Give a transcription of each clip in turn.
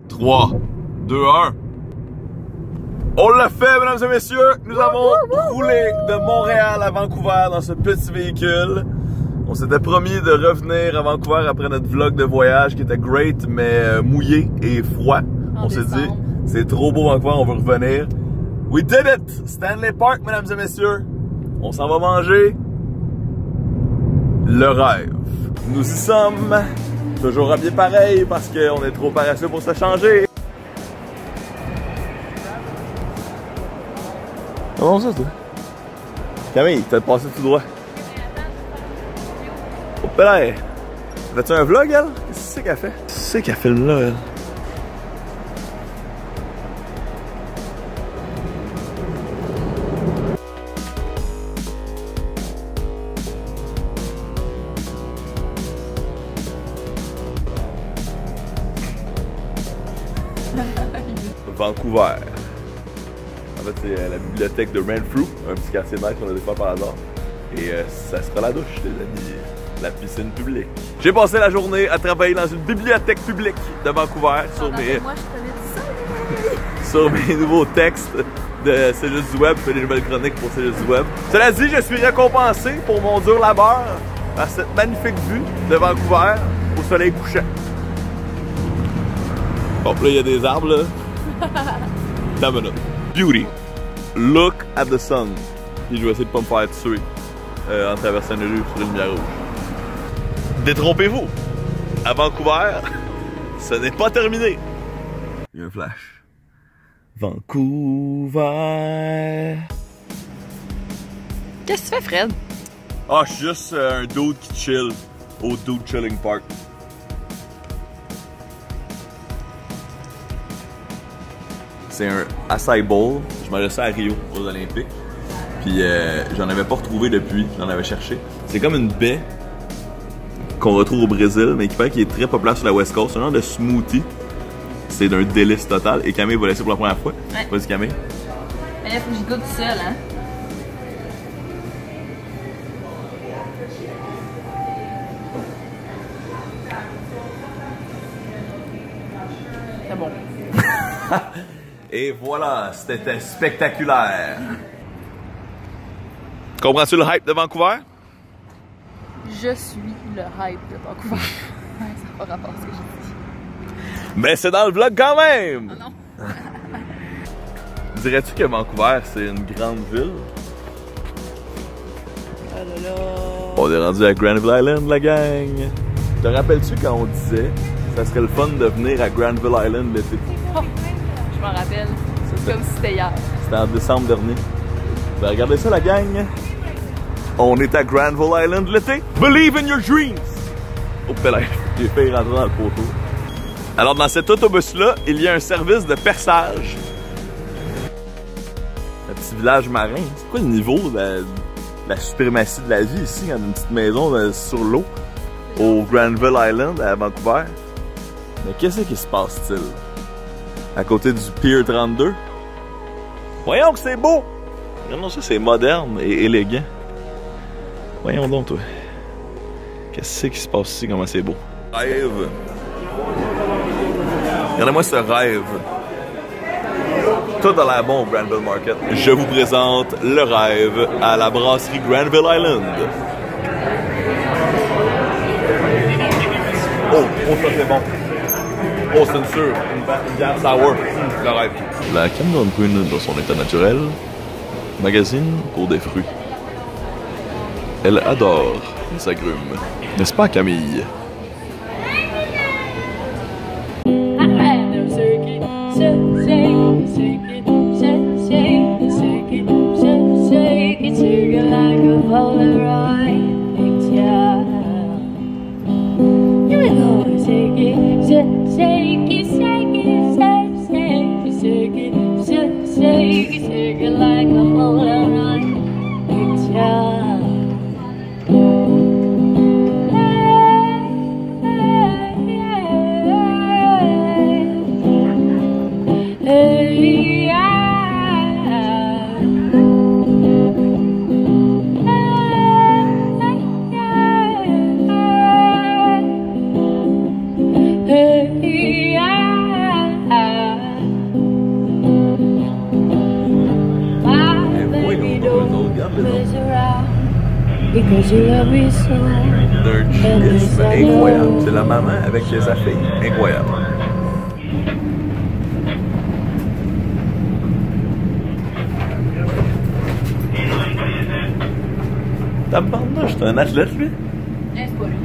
3, 2, 1. On l'a fait, mesdames et messieurs! Nous avons roulé de Montréal à Vancouver dans ce petit véhicule. On s'était promis de revenir à Vancouver après notre vlog de voyage qui était great, mais mouillé et froid. On s'est dit, c'est trop beau Vancouver, on veut revenir. We did it! Stanley Park, mesdames et messieurs. On s'en va manger le rêve. Nous y sommes. Toujours habillés pareil parce qu'on est trop paresseux pour se changer. Comment ça, toi? Camille, t'as passé tout droit. Oh, père! Fais-tu un vlog, elle? Qu'est-ce que c'est qu'elle fait? Qu'est-ce que c'est qu'elle filme là, elle? Vancouver. En fait, c'est la bibliothèque de Renfrew, un petit quartier nice qu'on a découvert par hasard. Et ça sera la douche, les amis. La piscine publique. J'ai passé la journée à travailler dans une bibliothèque publique de Vancouver sur mes nouveaux textes de Cellus du Web, je fais des nouvelles chroniques pour Cellus du Web. Cela dit, je suis récompensé pour mon dur labeur à cette magnifique vue de Vancouver au soleil couchant. Bon, là, il y a des arbres, là. T'as une minute. Beauty. Look at the sun. Puis je vais essayer de pas me faire tuer en traversant une rue sur une lumière rouge. Détrompez-vous. À Vancouver, ce n'est pas terminé. Il y a un flash. Vancouver. Qu'est-ce que tu fais, Fred? Ah, je suis juste un dude qui chill au Dude Chilling Park. C'est un acai bowl. Je m'en laissais à Rio, aux Olympiques. Puis j'en avais pas retrouvé depuis. J'en avais cherché. C'est comme une baie qu'on retrouve au Brésil, mais qui paraît qu'il est très populaire sur la West Coast. C'est un genre de smoothie. C'est d'un délice total. Et Camille va laisser pour la première fois. Ouais. Vas-y, Camille. Mais là, faut que j'y goûte seul, hein. C'est bon. Et voilà, c'était spectaculaire. Comprends-tu le hype de Vancouver? Je suis le hype de Vancouver. Ça n'a pas rapport à ce que j'ai dit. Mais c'est dans le vlog quand même! Oh non! Dirais-tu que Vancouver, c'est une grande ville? Oh là là! On est rendu à Granville Island, la gang! Te rappelles-tu quand on disait que ça serait le fun de venir à Granville Island l'été? Oh, je m'en rappelle. C'est comme si c'était hier. C'était en décembre dernier. Ben, regardez ça, la gang! On est à Granville Island l'été. Believe in your dreams! Oh, pelle, j'ai failli rentrer dans le poteau. Alors, dans cet autobus-là, il y a un service de perçage. Un petit village marin. C'est quoi le niveau de la suprématie de la vie ici, dans une petite maison sur l'eau, au Granville Island, à Vancouver? Mais qu'est-ce qui se passe-t-il? À côté du Pier 32? Voyons que c'est beau! Regardons ça, c'est moderne et élégant. Voyons donc, toi. Qu'est-ce qui se passe ici? Comment c'est beau? Rêve! Regardez-moi ce rêve. Tout a l'air bon au Granville Market. Je vous présente le rêve à la brasserie Granville Island. Oh, ça c'est bon. Oh, c'est sûr. Une bière sour. Le rêve. La Cameron brune dans son état naturel. Magazine pour des fruits. Elle adore les agrumes. N'est-ce pas, Camille? because you love me so. D'un chiisme incroyable. C'est la maman avec sa fille. Incroyable. Tabarnouche, c'est un athlète, lui? C'est pas lui.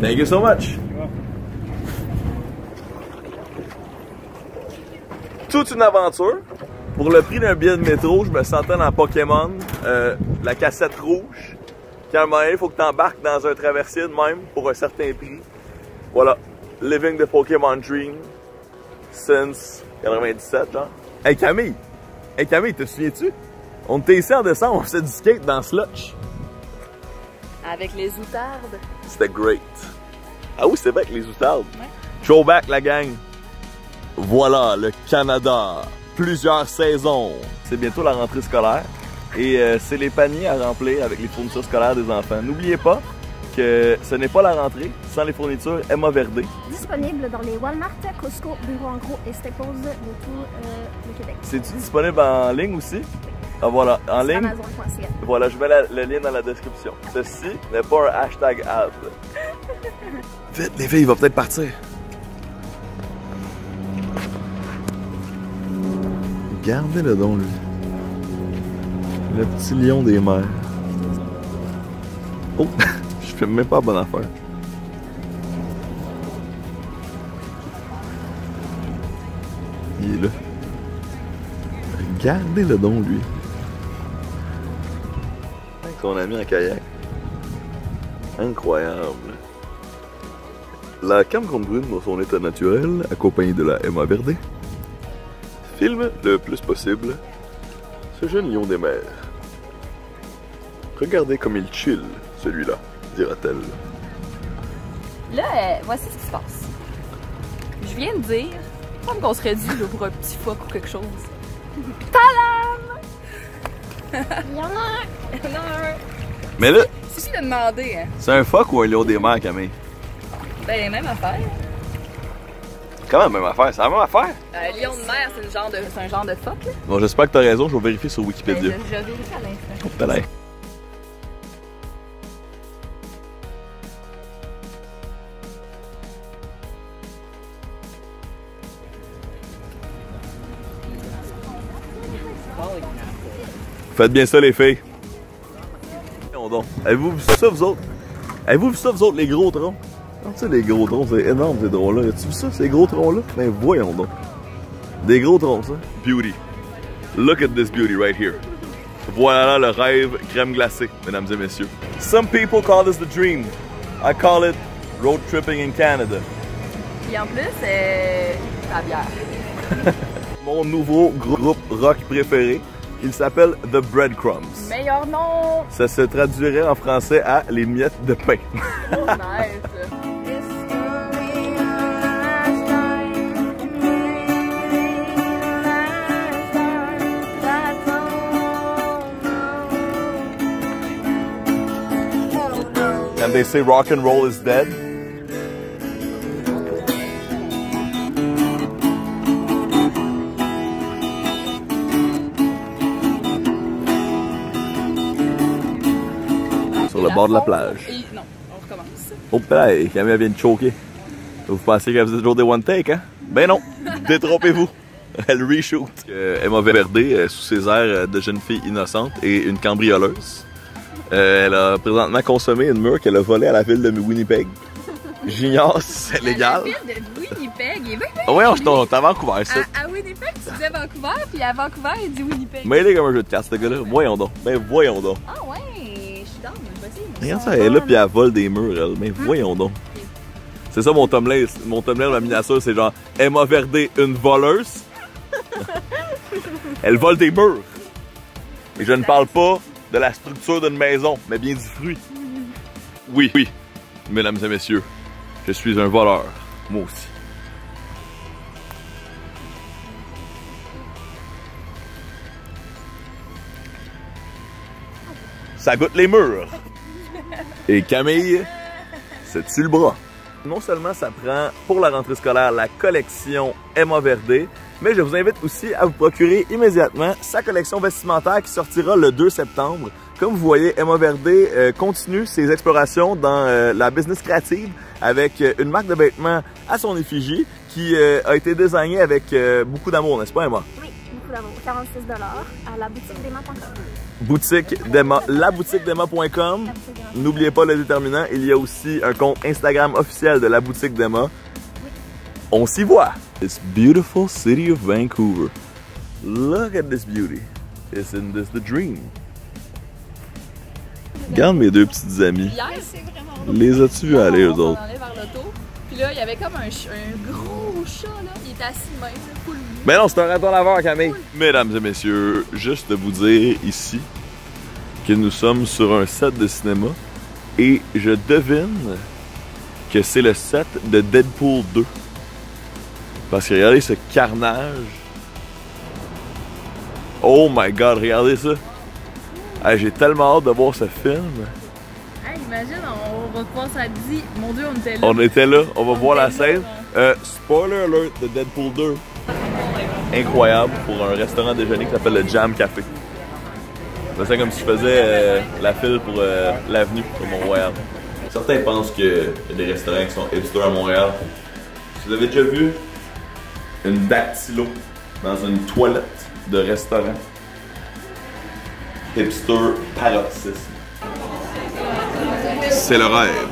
Thank you so much. Toute une aventure. Pour le prix d'un billet de métro, je me sentais dans Pokémon, la cassette rouge. Quand il faut que tu embarques dans un traversier de même pour un certain prix. Voilà. Living the Pokémon Dream since 97, genre. Hey Camille! Hey Camille, te souviens-tu? On était ici en décembre, on faisait du skate dans Slutch. Avec les outardes. C'était great. Ah oui, c'était bien avec les outardes. Ouais. Throwback, la gang. Voilà, le Canada. Plusieurs saisons. C'est bientôt la rentrée scolaire. Et c'est les paniers à remplir avec les fournitures scolaires des enfants. N'oubliez pas que ce n'est pas la rentrée sans les fournitures Emma Verdé. Disponible dans les Walmart, Costco, Bureau en gros et Staples de tout le Québec. C'est-tu disponible en ligne aussi? Ah voilà, en ligne. Amazon.ca. Voilà, je mets le lien dans la description. Ceci n'est pas un hashtag ad. Vite, les filles, il va peut-être partir. Regardez-le donc, lui. Le petit lion des mers. Oh, je fais même pas la bonne affaire. Il est là. Regardez-le donc, lui. Avec son ami en kayak. Incroyable. La Cameron brune dans son état naturel, accompagnée de la Emma Verdé, filme le plus possible ce jeune lion des mers. Regardez comme il chill, celui-là, dira-t-elle. Là, voici ce qui se passe. Je viens de dire, comme qu'on serait dû là, pour un petit phoque ou quelque chose. Tadam! Il y en a un! Il y en a un. Mais là, Il suffit de demander, hein. c'est un phoque ou un lion des mers, Camille? Ben, même affaire. Comment même affaire? C'est la même affaire? Lion de mer, c'est un genre de phoque, là. Bon, j'espère que t'as raison, je vais vérifier sur Wikipédia. Ben, je vérifie à l'instant. Oh, peut-être. Faites bien ça, les filles. Avez-vous vu ça, vous autres? Avez-vous vu ça, vous autres, les gros troncs? Tu sais, les gros troncs, c'est énorme, ces troncs-là. As-tu vu ça, ces gros troncs-là? Ben, voyons donc. Des gros troncs, ça. Beauty. Look at this beauty right here. Voilà le rêve crème glacée, mesdames et messieurs. Some people call this the dream. I call it road tripping in Canada. Puis en plus, la bière. Mon nouveau groupe rock préféré, il s'appelle The Breadcrumbs. Meilleur nom! Ça se traduirait en français à les miettes de pain. Oh, nice! And they say rock and roll is dead. Sur le bord de la plage. Et non, on recommence. Oh là, Camille vient de choquer. Vous pensez qu'elle faisait toujours des one take, hein? Ben non, détrompez-vous. Elle reshoot. Emma Verdé, sous ses airs de jeune fille innocente et une cambrioleuse. Elle a présentement consommé une mûre qu'elle a volée à la ville de Winnipeg. J'ignore si c'est légal. La ville de Winnipeg, il est bien. Ah ouais, t'es à Vancouver, ça. À Winnipeg, tu disais Vancouver, puis à Vancouver, il dit Winnipeg. Mais il est comme un jeu de cartes, ce gars-là. Voyons donc. Ben voyons donc. Ah ouais, je suis down, vas-y. Regarde ça, elle est là, puis elle vole des murs, elle. Mais voyons donc. C'est ça mon thumbnail. Mon thumbnail, ma miniature, c'est genre Emma Verdé, une voleuse. Elle vole des murs. Et je ne parle pas de la structure d'une maison, mais bien du fruit. Oui, oui, mesdames et messieurs, je suis un voleur. Moi aussi. Ça goûte les murs. Et Camille, c'est tu le bras. Non seulement ça prend pour la rentrée scolaire la collection Emma Verdé, Mais je vous invite aussi à vous procurer immédiatement sa collection vestimentaire qui sortira le 2 septembre. Comme vous voyez, Emma Verde continue ses explorations dans la business créative avec une marque de vêtements à son effigie qui a été désignée avec beaucoup d'amour, n'est-ce pas, Emma? Oui, beaucoup d'amour. 46 $ à la boutique d'Emma.com. Boutique d'Emma, laboutiquedemma.com. N'oubliez pas le déterminant, il y a aussi un compte Instagram officiel de la boutique d'Emma. On s'y voit! This beautiful city of Vancouver. Look at this beauty. Isn't this the dream? Regarde mes deux petites amies. Hier, c'est vraiment Les as-tu vus aller, eux on autres? s'en allait vers l'auto. Puis là, il y avait comme un gros chat, là. Il était assis de même, là, full nu. Mais non, c'est un raton laveur, Camille. Mesdames et messieurs, juste de vous dire ici que nous sommes sur un set de cinéma et je devine que c'est le set de Deadpool 2. Parce que regardez ce carnage. Oh my god, regardez ça. Hey, j'ai tellement hâte de voir ce film. Hey, imagine, on va pouvoir ça dit. Mon Dieu, on était là. On était là, on va voir la était là, scène. Spoiler alert de Deadpool 2. Incroyable pour un restaurant déjeuner qui s'appelle le Jam Café. C'est comme si je faisais la file pour l'avenue de Mont-Royal. Certains pensent qu'il y a des restaurants qui sont hipsters à Montréal. Vous avez déjà vu une dactylo dans une toilette de restaurant? Hipster paroxysme. C'est le rêve.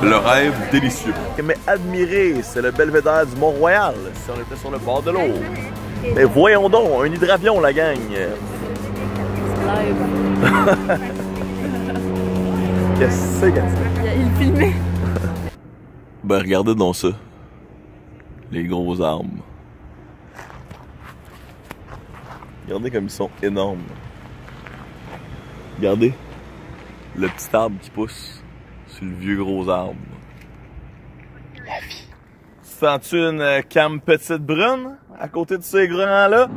Le rêve délicieux. Mais admirez, c'est le belvédère du Mont-Royal, si on était sur le bord de l'eau. Mais voyons donc, un hydravion, la gang. Qu'est-ce que c'est? Il filmait. Ben regardez donc ça. Les gros arbres. Regardez comme ils sont énormes. Regardez le petit arbre qui pousse sur le vieux gros arbre. La vie. Sens-tu une cam petite brune à côté de ces grands-là?